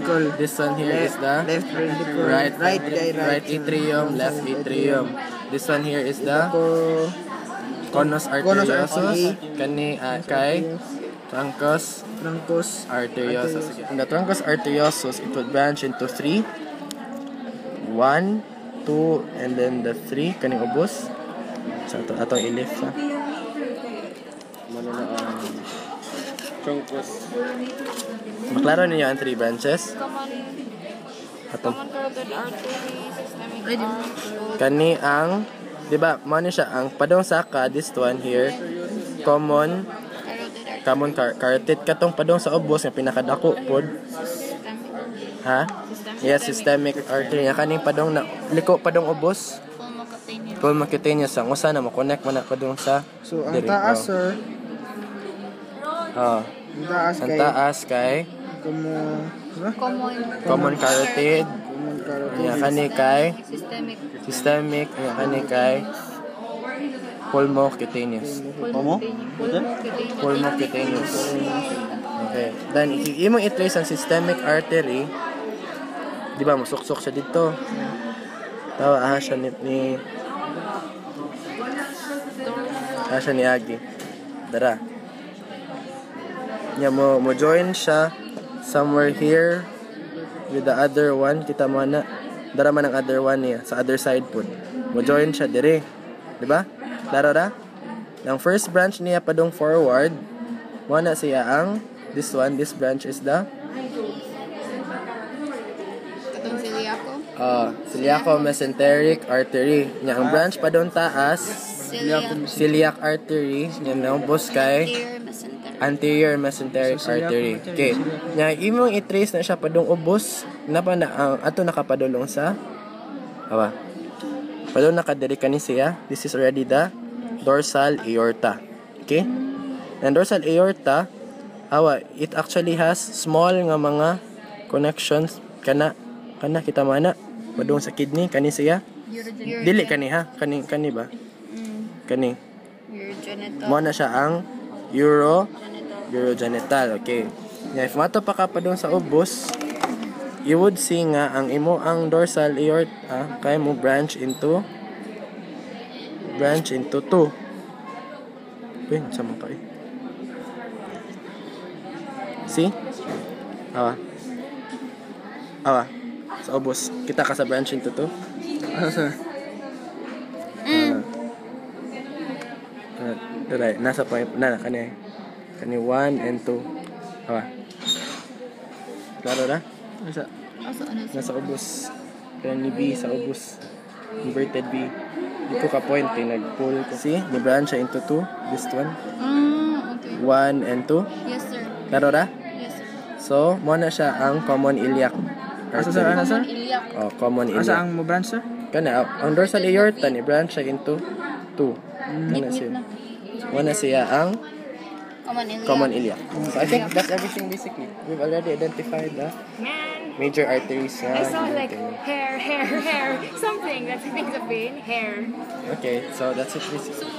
ventricle. This one here is the left ventricle. right Right atrium, left atrium. This one here is the ko conus arteriosus. Kani kay truncus truncus arteriosus. In the truncus arteriosus, it would branch into 3. 1, 2, and then the 3 kaning ubos. So ato i-lift sa. Mano na ang truncus. Maklaro ninyo ang 3 branches. Common carotid artery, systemic artery. Kani ang, di ba, mano siya ang padong saka, this one here, common carotid katong padong sa ubos nga pinakadako pod. Ha? Yes, systemic artery. Kaning padong na liko padong ubos. Pulmocutaneous ang usa na mo-connect man na padong sa. So ang taas sir. Ang taas kay common carotid. Kani kay systemic. Kani kay pulmocutaneous. Pulmocutaneous. Okay. Then imong i-trace ang systemic artery. Di ba musuksok siya dito? Tawa siya ni siya ni Agi. Dara. Nya mo join siya somewhere here with the other one. Kita mo na. Dara man ang other one niya sa other side po. Mo join siya dire. Di ba? Klaro ra? Ang first branch niya padong forward. Mo na siya ang this branch is the ciliaco-mesenteric artery. Nya ang branch padong taas celiac artery. Nya naubos kay anterior mesenteric artery. Okay. Nya imong i-trace na siya padung ubos na pa na ang ato nakapadulong sa padung nakadiri kani siya. This is already the dorsal aorta. Okay? And dorsal aorta it actually has small nga mga connections kana kita mana padung sa kidney kani siya. Dili kani ha? Kani ba? Kani. Mo na siya ang urogenital. Okay. Yeah, if mato pa ka padung sa ubos, you would see nga ang imo ang dorsal aorta kay mo branch into 2. Wait, sama ka See? Sa ubos. Kita ka sa branch into 2. sir? Right, nasa point na kani 1 and 2. Klaro na? Nasa ubos. Kaya ni B sa ubos. Inverted B. Dito ka point nag-pull ko. See? Ni branch siya into 2. This one. Okay. 1 and 2. Yes, sir. Klaro na? Yes, sir. So, mo na siya ang common iliac. Sir? Iliac. Common iliac. Asa ang mo branch sir? Kana ang dorsal aorta ni branch siya into 2. Kana siya. Mo na siya ang common iliac. So I think that's everything basically. We've already identified the major arteries. I saw like hair, something that things of pain, hair. Okay, so that's it basically. So,